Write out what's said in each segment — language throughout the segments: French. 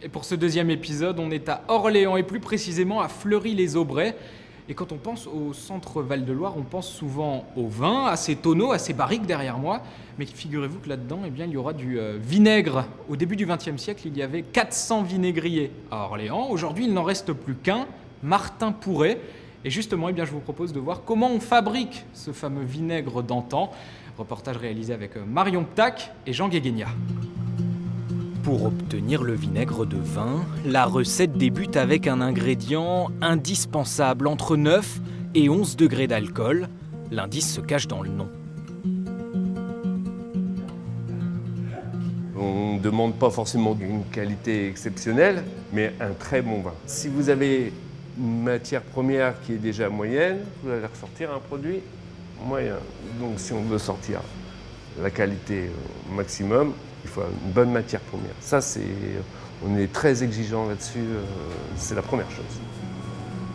Et pour ce deuxième épisode, on est à Orléans et plus précisément à Fleury-les-Aubrais. Et quand on pense au centre Val-de-Loire, on pense souvent au vin, à ces tonneaux, à ces barriques derrière moi. Mais figurez-vous que là-dedans, eh bien, il y aura du vinaigre. Au début du XXe siècle, il y avait 400 vinaigriers à Orléans. Aujourd'hui, il n'en reste plus qu'un, Martin Pourret. Et justement, eh bien, je vous propose de voir comment on fabrique ce fameux vinaigre d'antan. Reportage réalisé avec Marion Ptac et Jean Guéguénia. Pour obtenir le vinaigre de vin, la recette débute avec un ingrédient indispensable entre 9 et 11 degrés d'alcool. L'indice se cache dans le nom. On ne demande pas forcément une qualité exceptionnelle, mais un très bon vin. Si vous avez une matière première qui est déjà moyenne, vous allez ressortir un produit moyen. Donc si on veut sortir la qualité au maximum, il faut une bonne matière première. Ça, on est très exigeant là-dessus, c'est la première chose.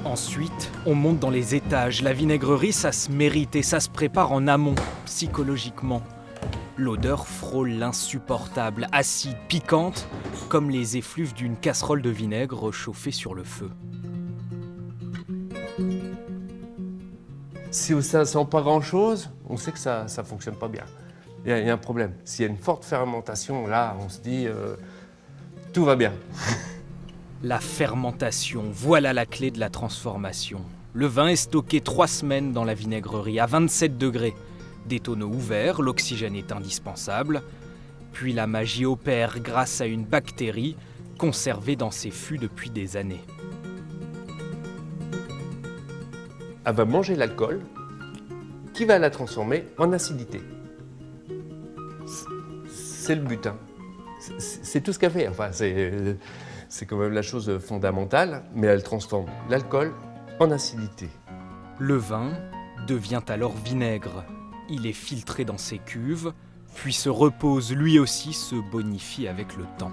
Ensuite, on monte dans les étages. La vinaigrerie, ça se mérite et ça se prépare en amont, psychologiquement. L'odeur frôle l'insupportable, acide, piquante, comme les effluves d'une casserole de vinaigre chauffée sur le feu. Si ça sent pas grand-chose, on sait que ça ne fonctionne pas bien. Il y a un problème. S'il y a une forte fermentation, là, on se dit tout va bien. La fermentation, voilà la clé de la transformation. Le vin est stocké 3 semaines dans la vinaigrerie à 27 degrés. Des tonneaux ouverts, l'oxygène est indispensable. Puis la magie opère grâce à une bactérie conservée dans ces fûts depuis des années. Elle va manger l'alcool qui va la transformer en acidité. C'est le but. Hein. C'est tout ce qu'elle fait. Enfin, c'est quand même la chose fondamentale, mais elle transforme l'alcool en acidité. Le vin devient alors vinaigre. Il est filtré dans ses cuves, puis se repose lui aussi, se bonifie avec le temps.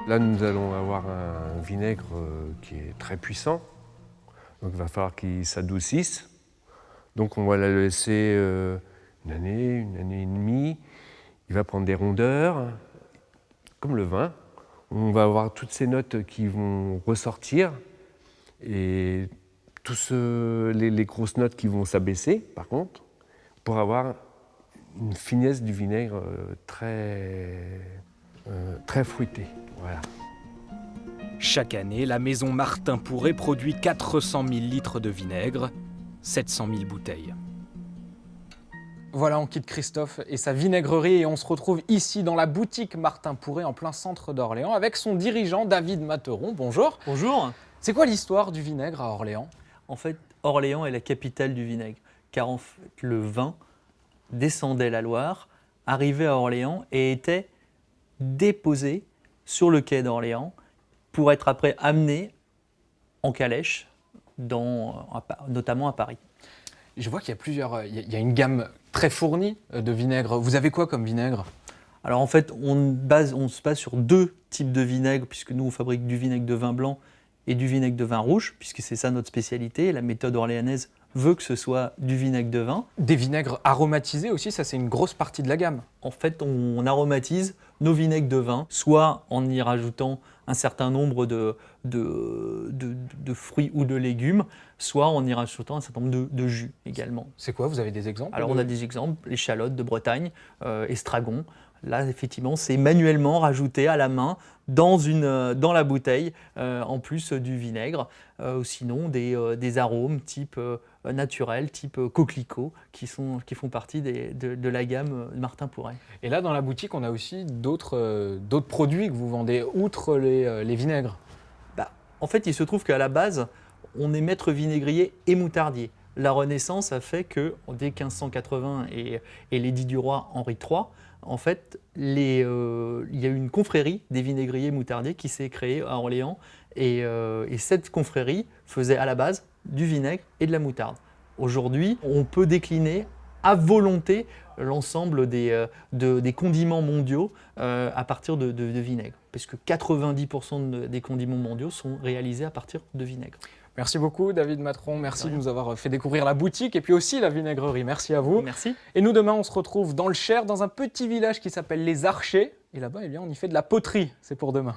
Là, nous allons avoir un vinaigre qui est très puissant. Donc il va falloir qu'il s'adoucisse. Donc on va le laisser une année et demie. Il va prendre des rondeurs, comme le vin. On va avoir toutes ces notes qui vont ressortir et les grosses notes qui vont s'abaisser, par contre, pour avoir une finesse du vinaigre très fruitée. Voilà. Chaque année, la maison Martin Pourret produit 400 000 litres de vinaigre, 700 000 bouteilles. Voilà, on quitte Christophe et sa vinaigrerie et on se retrouve ici dans la boutique Martin Pourret en plein centre d'Orléans avec son dirigeant David Materon. Bonjour. Bonjour. C'est quoi l'histoire du vinaigre à Orléans ? En fait, Orléans est la capitale du vinaigre, car en fait, le vin descendait la Loire, arrivait à Orléans et était déposé sur le quai d'Orléans pour être après amené en calèche, notamment à Paris. Je vois qu'il y a une gamme très fournie de vinaigre. Vous avez quoi comme vinaigre ? Alors en fait, on se base sur 2 types de vinaigre, puisque nous on fabrique du vinaigre de vin blanc et du vinaigre de vin rouge, puisque c'est ça notre spécialité. La méthode orléanaise veut que ce soit du vinaigre de vin. Des vinaigres aromatisés aussi, ça c'est une grosse partie de la gamme. En fait, on aromatise nos vinaigres de vin, soit en y rajoutant un certain nombre de fruits ou de légumes, soit en y rajoutant un certain nombre de jus également. C'est quoi ? Vous avez des exemples ? Alors on a des exemples, l'échalote de Bretagne, estragon. Là, effectivement, c'est manuellement rajouté à la main dans la bouteille, en plus du vinaigre. Sinon, des arômes type naturel, type coquelicot, qui font partie de la gamme Martin Pourret. Et là, dans la boutique, on a aussi d'autres produits que vous vendez, outre les vinaigres. En fait, il se trouve qu'à la base, on est maître vinaigrier et moutardier. La Renaissance a fait que, dès 1580 et l'édit du roi Henri III, en fait, il y a eu une confrérie des vinaigriers moutardiers qui s'est créée à Orléans. Et cette confrérie faisait à la base du vinaigre et de la moutarde. Aujourd'hui, on peut décliner à volonté l'ensemble des condiments mondiaux à partir de vinaigre. Parce que 90% des condiments mondiaux sont réalisés à partir de vinaigre. Merci beaucoup David Materon, merci de nous avoir fait découvrir la boutique et puis aussi la vinaigrerie. Merci à vous. Merci. Et nous demain on se retrouve dans le Cher, dans un petit village qui s'appelle Les Archers. Et là-bas, eh bien, on y fait de la poterie. C'est pour demain.